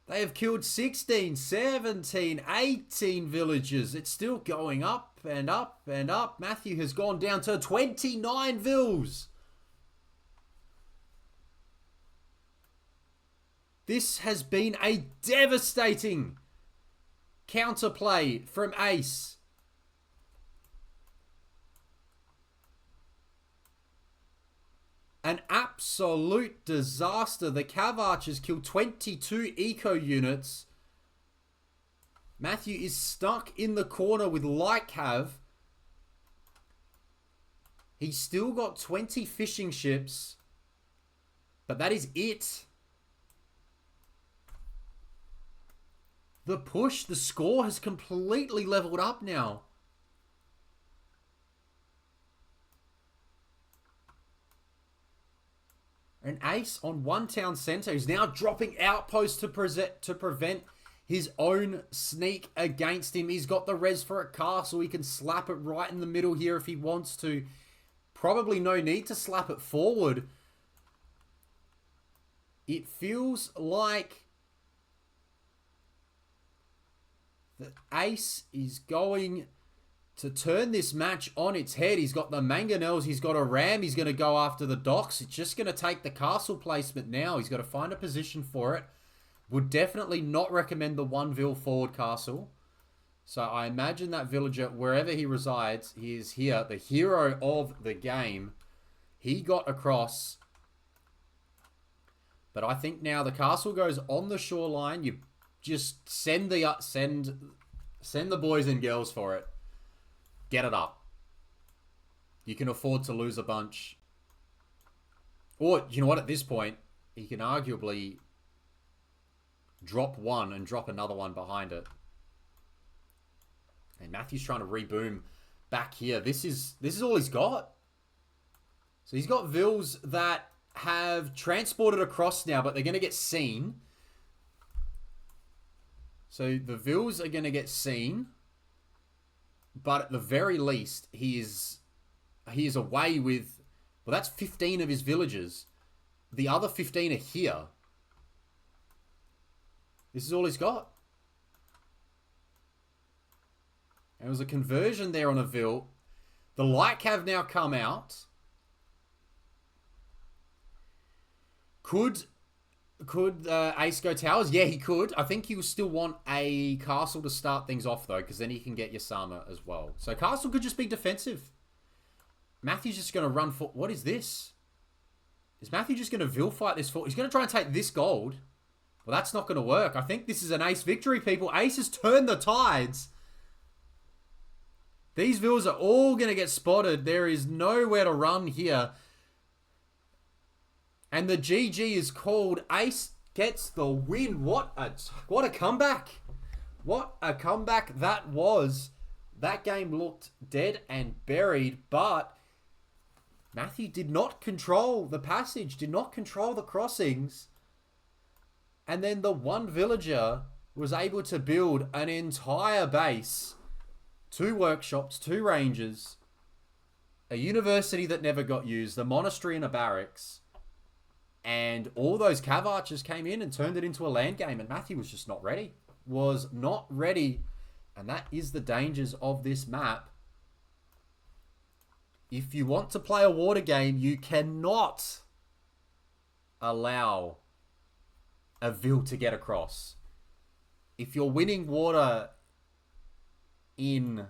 They have killed 16, 17, 18 villagers. It's still going up and up and up. Matthew has gone down to 29 Vils. This has been a devastating counterplay from Ace. An absolute disaster. The Cav Archers killed 22 eco units. Matthew is stuck in the corner with light cav. He's still got 20 fishing ships. But that is it. The push, the score has completely leveled up now. An Ace on one town centre is now dropping outposts to prevent his own sneak against him. He's got the res for a castle. He can slap it right in the middle here if he wants to. Probably no need to slap it forward. It feels like the Ace is going to turn this match on its head. He's got the mangonels. He's got a ram. He's going to go after the docks. It's just going to take the castle placement now. He's got to find a position for it. Would definitely not recommend the one Vil forward castle. So I imagine that villager, wherever he resides, he is here. The hero of the game. He got across. But I think now the castle goes on the shoreline. You just send the boys and girls for it. Get it up. You can afford to lose a bunch. Or, you know what, at this point, he can arguably drop one and drop another one behind it. And Matthew's trying to reboom back here. This is all he's got. So he's got Vils that have transported across now, but they're going to get seen. So the Vils are going to get seen. But at the very least, he is away with... Well, that's 15 of his villagers. The other 15 are here. This is all he's got. And it was a conversion there on a Vil. The light cav now come out. Could Ace go towers? Yeah, he could. I think he will still want a castle to start things off, though, because then he can get Yasama as well. So castle could just be defensive. Matthew's just going to run for... What is this? Is Matthew just going to Vil fight this for... He's going to try and take this gold. Well, that's not going to work. I think this is an Ace victory, people. Ace has turned the tides. These Vils are all going to get spotted. There is nowhere to run here. And the GG is called. Ace gets the win. What a comeback. What a comeback that was. That game looked dead and buried, but Matthew did not control the passage, did not control the crossings. And then the one villager was able to build an entire base, 2 workshops, 2 ranges, a university that never got used, a monastery and a barracks. And all those Cav Archers came in and turned it into a land game. And Matthew was just not ready. Was not ready. And that is the dangers of this map. If you want to play a water game, you cannot allow a Vil to get across. If you're winning water in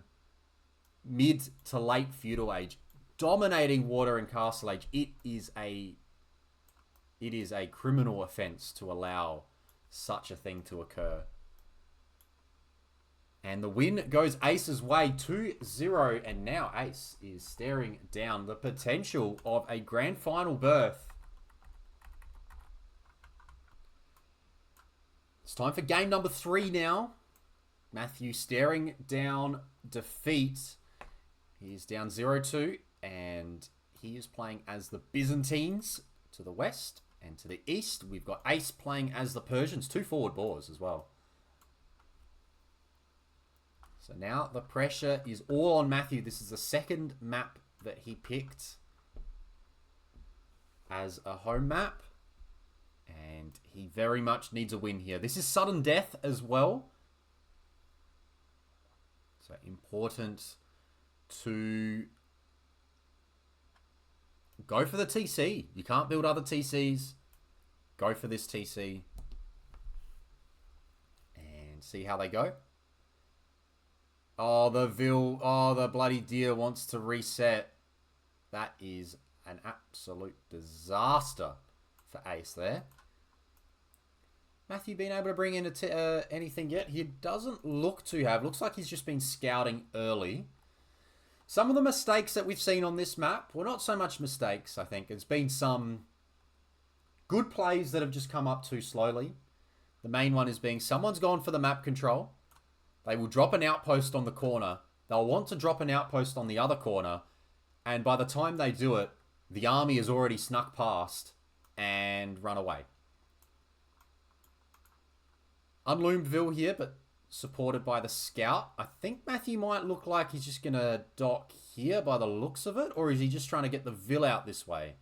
mid to late feudal age, dominating water in castle age, it is a criminal offense to allow such a thing to occur. And the win goes Ace's way, 2-0. And now Ace is staring down the potential of a grand final berth. It's time for game number 3 now. Matthew staring down defeat. He is down 0-2. And he is playing as the Byzantines to the west. And to the east, we've got Ace playing as the Persians. 2 forward boars as well. So now the pressure is all on Matthew. This is the second map that he picked as a home map. And he very much needs a win here. This is sudden death as well. So important to go for the TC. You can't build other TCs. Go for this TC. And see how they go. Oh, the Vil. Oh, the bloody deer wants to reset. That is an absolute disaster for Ace there. Matthew been able to bring in anything yet? He doesn't look to have. Looks like he's just been scouting early. Some of the mistakes that we've seen on this map, well, not so much mistakes, I think. It's been some good plays that have just come up too slowly. The main one is being someone's gone for the map control. They will drop an outpost on the corner. They'll want to drop an outpost on the other corner. And by the time they do it, the army has already snuck past and run away. Unloomed Vil here, but supported by the scout. I think Matthew might look like he's just going to dock here by the looks of it. Or is he just trying to get the Vil out this way?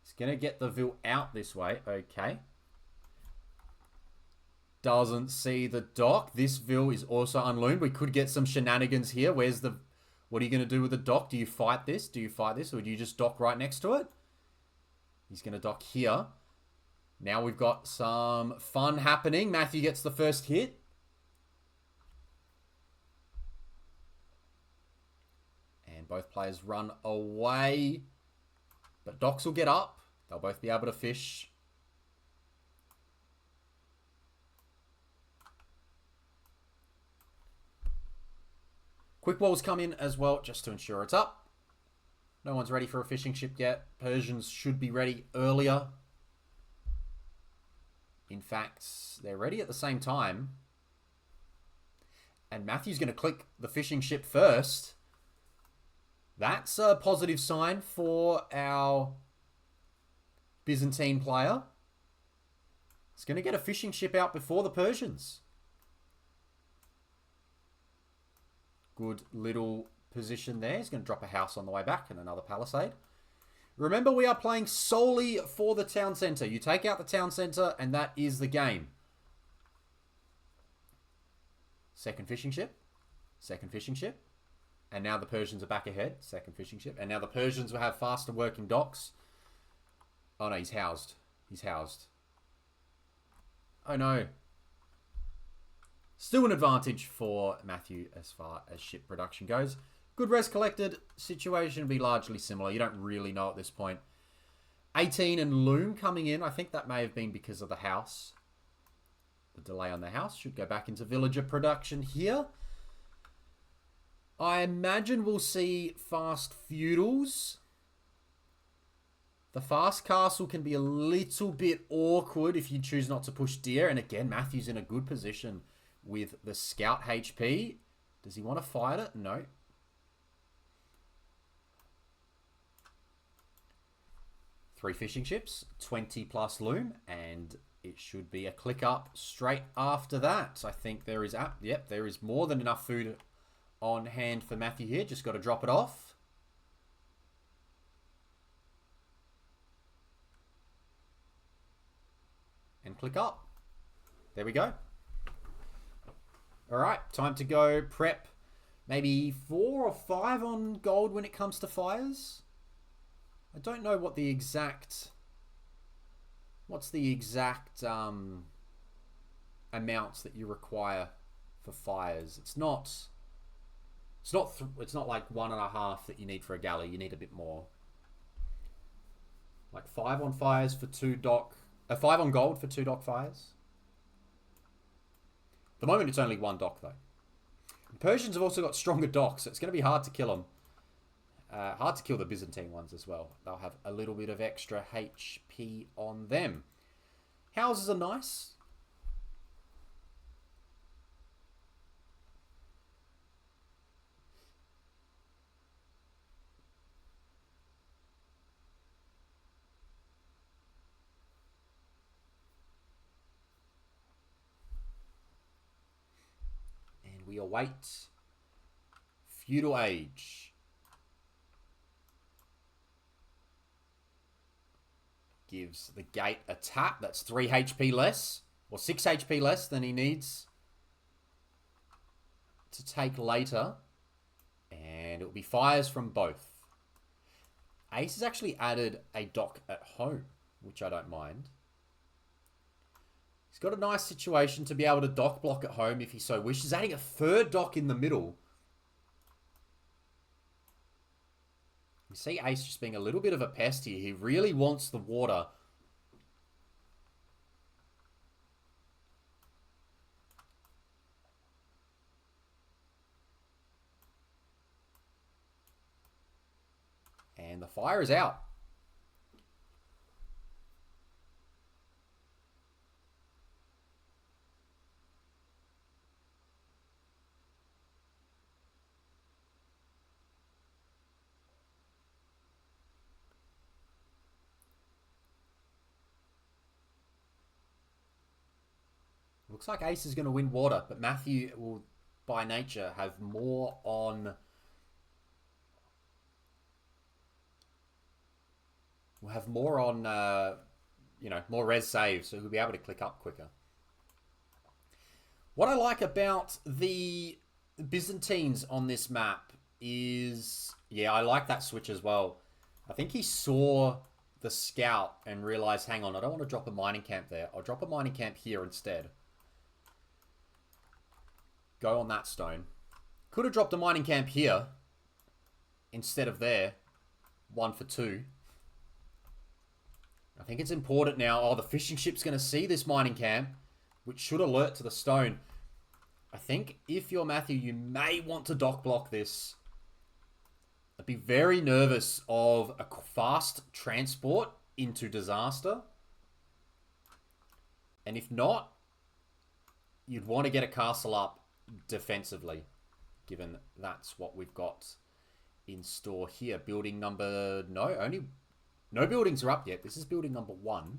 He's going to get the Vil out this way. Okay. Doesn't see the dock. This Vil is also unloomed. We could get some shenanigans here. Where's the... What are you going to do with the dock? Do you fight this? Do you fight this? Or do you just dock right next to it? He's going to dock here. Now we've got some fun happening. Matthew gets the first hit. And both players run away. But docks will get up. They'll both be able to fish. Quick walls come in as well, just to ensure it's up. No one's ready for a fishing ship yet. Persians should be ready earlier. In fact, they're ready at the same time. And Matthew's going to click the fishing ship first. That's a positive sign for our Byzantine player. He's going to get a fishing ship out before the Persians. Good little position there. He's going to drop a house on the way back and another palisade. Remember, we are playing solely for the town centre. You take out the town centre and that is the game. Second fishing ship. Second fishing ship. And now the Persians are back ahead. Second fishing ship. And now the Persians will have faster working docks. Oh no, he's housed. He's housed. Oh no. Still an advantage for Matthew as far as ship production goes. Good res collected. Situation will be largely similar. You don't really know at this point. 18 and Loom coming in. I think that may have been because of the house. The delay on the house should go back into villager production here. I imagine we'll see fast feudals. The fast castle can be a little bit awkward if you choose not to push deer. And again, Matthew's in a good position with the scout HP. Does he want to fight it? No. Three fishing ships, 20 plus loom, and it should be a click up straight after that. I think there is, yep, there is more than enough food on hand for Matthew here. Just got to drop it off. And click up. There we go. All right, time to go prep maybe 4 or 5 on gold when it comes to fires. I don't know what the exact... What's the exact amounts that you require for fires? It's not like 1.5 that you need for a galley. You need a bit more. Like 5 on fires for 2 dock... 5 on gold for 2 dock fires. At the moment, it's only 1 dock, though. The Persians have also got stronger docks, so it's going to be hard to kill them. Hard to kill the Byzantine ones as well. They'll have a little bit of extra HP on them. Houses are nice. And we await Feudal Age. Gives the gate a tap. That's 3 HP less. Or 6 HP less than he needs to take later. And it will be fires from both. Ace has actually added a dock at home, which I don't mind. He's got a nice situation to be able to dock block at home if he so wishes. Adding a 3rd dock in the middle. You see Ace just being a little bit of a pest here. He really wants the water. And the fire is out. Looks like Ace is going to win water, but Matthew will, by nature, have more on... We'll have more on, more res saves, so he'll be able to click up quicker. What I like about the Byzantines on this map is... Yeah, I like that switch as well. I think he saw the scout and realized, hang on, I don't want to drop a mining camp there. I'll drop a mining camp here instead. Go on that stone. Could have dropped a mining camp here instead of there. 1 for 2. I think it's important now. Oh, the fishing ship's going to see this mining camp, which should alert to the stone. I think if you're Matthew, you may want to dock block this. I'd be very nervous of a fast transport into disaster. And if not, you'd want to get a castle up defensively, given that's what we've got in store here. Building number... No buildings are up yet. This is building number 1.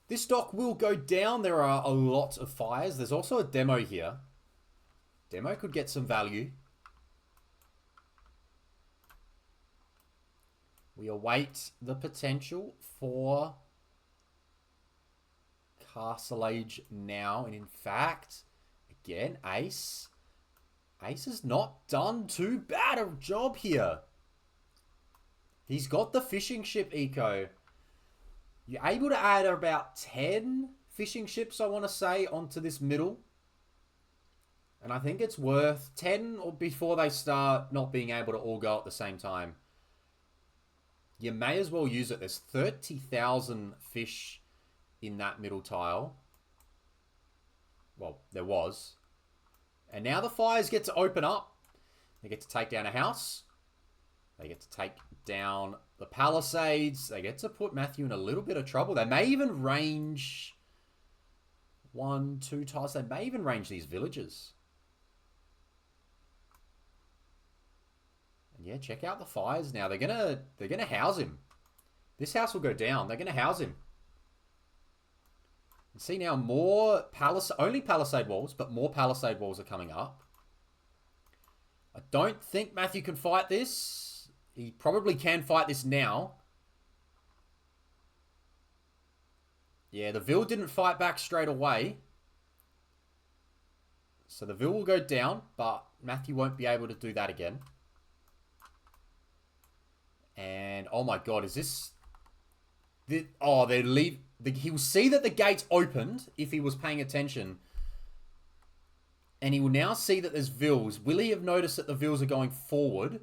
This dock will go down. There are a lot of fires. There's also a demo here. Demo could get some value. We await the potential for Castle Age now. And in fact, again, Ace has not done too bad a job here. He's got the fishing ship eco. You're able to add about 10 fishing ships, I want to say, onto this middle. And I think it's worth 10 or before they start not being able to all go at the same time. You may as well use it. There's 30,000 fish in that middle tile. Well, there was. And now the fires get to open up. They get to take down a house. They get to take down the palisades. They get to put Matthew in a little bit of trouble. They may even range 1, 2 tiles. They may even range these villages. And yeah, check out the fires now. They're gonna house him. This house will go down. They're gonna house him. And see now more only palisade walls, but more palisade walls are coming up. I don't think Matthew can fight this. He probably can fight this now. Yeah, the Vil didn't fight back straight away. So the Vil will go down, but Matthew won't be able to do that again. And, oh my god, is this... Oh, they leave... He will see that the gate's opened if he was paying attention. And he will now see that there's Vils. Will he have noticed that the Vils are going forward?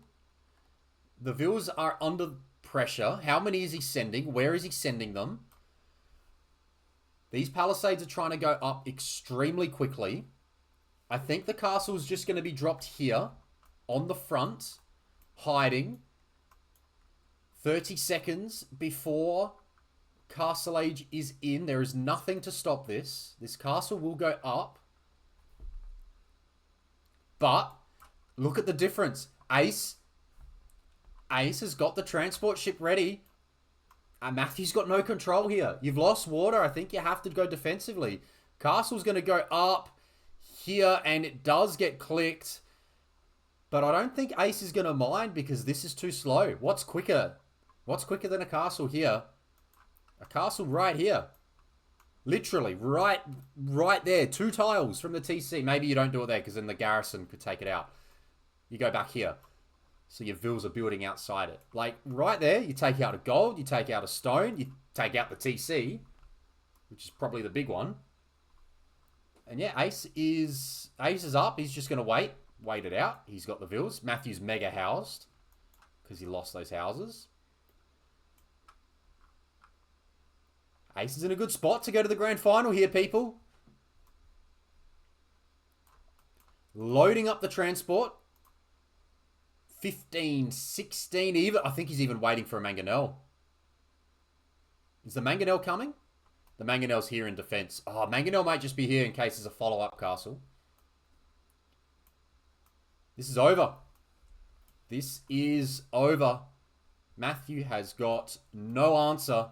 The Vils are under pressure. How many is he sending? Where is he sending them? These palisades are trying to go up extremely quickly. I think the castle is just going to be dropped here on the front, hiding. 30 seconds before Castle Age is in. There is nothing to stop this. This castle will go up. But look at the difference. Ace has got the transport ship ready. Matthew's got no control here. You've lost water. I think you have to go defensively. Castle's going to go up here, and it does get clicked. But I don't think Ace is going to mind because this is too slow. What's quicker? What's quicker than a castle here? A castle right here. Literally, right there. 2 tiles from the TC. Maybe you don't do it there because then the garrison could take it out. You go back here. So your Vils are building outside it. Like, right there, you take out a gold, you take out a stone, you take out the TC, which is probably the big one. And yeah, Ace is up. He's just going to wait it out. He's got the Vils. Matthew's mega housed because he lost those houses. Ace is in a good spot to go to the grand final here, people. Loading up the transport. 15, 16, even. I think he's even waiting for a mangonel. Is the mangonel coming? The mangonel's here in defense. Oh, mangonel might just be here in case there's a follow-up castle. This is over. This is over. Matthew has got no answer.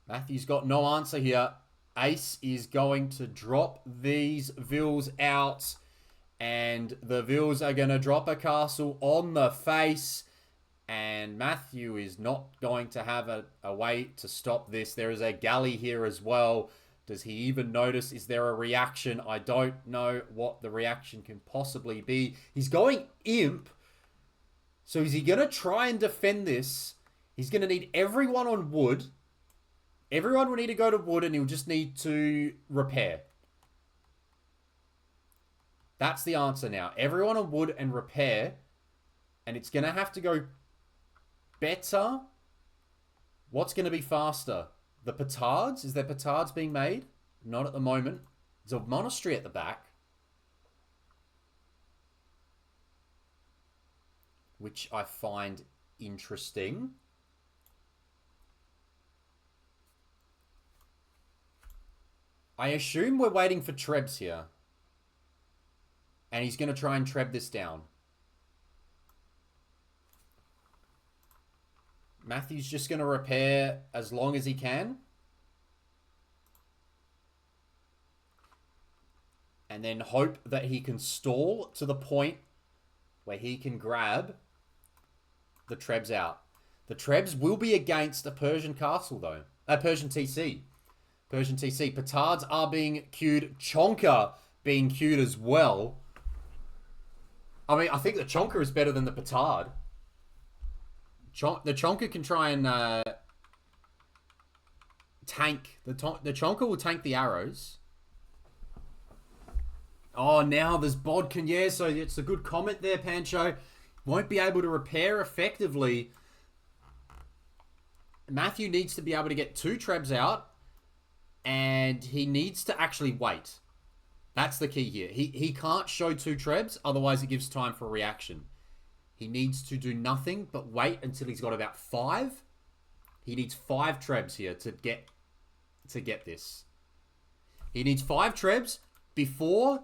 Matthew's got no answer here. Ace is going to drop these Vils out. And the Vils are going to drop a castle on the face. And Matthew is not going to have a way to stop this. There is a galley here as well. Does he even notice? Is there a reaction? I don't know what the reaction can possibly be. He's going imp. So is he going to try and defend this? He's going to need everyone on wood. Everyone will need to go to wood and he'll just need to repair. That's the answer now. Everyone on wood and repair. And it's going to have to go better. What's going to be faster? The petards? Is there petards being made? Not at the moment. There's a monastery at the back. Which I find interesting. I assume we're waiting for Trebs here. And he's going to try and Treb this down. Matthew's just going to repair as long as he can. And then hope that he can stall to the point where he can grab the Trebs out. The Trebs will be against a Persian castle, though. A Persian TC. Persian TC. Petards are being queued. Chonka being queued as well. I mean, I think the Chonka is better than the Petard. The Chonka can try and tank. The Chonka will tank the arrows. Oh, now there's Bodkin. Yeah, so it's a good comment there, Pancho. Won't be able to repair effectively. Matthew needs to be able to get 2 Trebs out. And he needs to actually wait. That's the key here. He can't show 2 Trebs, otherwise it gives time for a reaction. He needs to do nothing but wait until he's got about 5. He needs 5 Trebs here to get this. He needs 5 Trebs before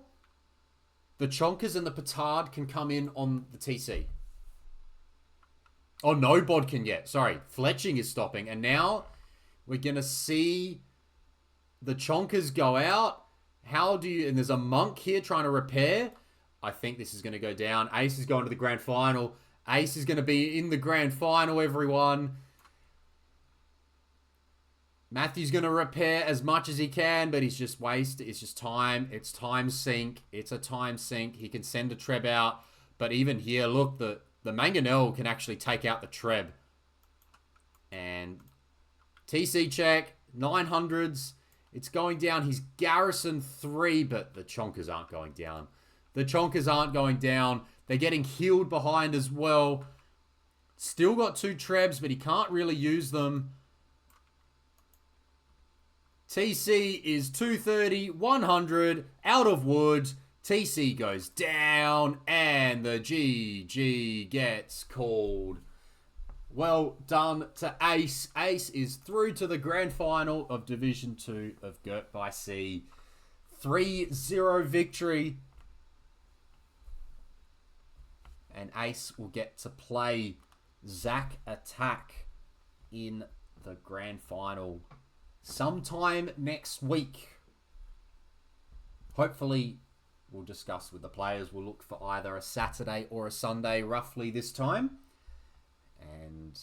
the Chonkas and the Petard can come in on the TC. Oh, no Bodkin yet. Sorry. Fletching is stopping. And now we're going to see the Chonkas go out. How do you... And there's a monk here trying to repair. I think this is going to go down. Ace is going to the grand final. Ace is going to be in the grand final, everyone. Matthew's going to repair as much as he can, but he's just wasted. It's just time. It's time sink. It's a time sink. He can send a Treb out. But even here, look, the Mangonel can actually take out the Treb. And TC check, 900s. It's going down. He's Garrison 3, but the Chonkers aren't going down. The Chonkers aren't going down. They're getting healed behind as well. Still got 2 Trebs, but he can't really use them. TC is 230, 100, out of wood. TC goes down, and the GG gets called. Well done to Ace. Ace is through to the grand final of Division 2 of Girt By Sea. 3-0 victory. And Ace will get to play Zach Attack in the grand final sometime next week. Hopefully, we'll discuss with the players. We'll look for either a Saturday or a Sunday roughly this time. And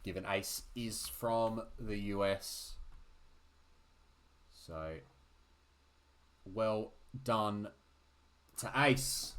given Ace is from the US, so well done to Ace.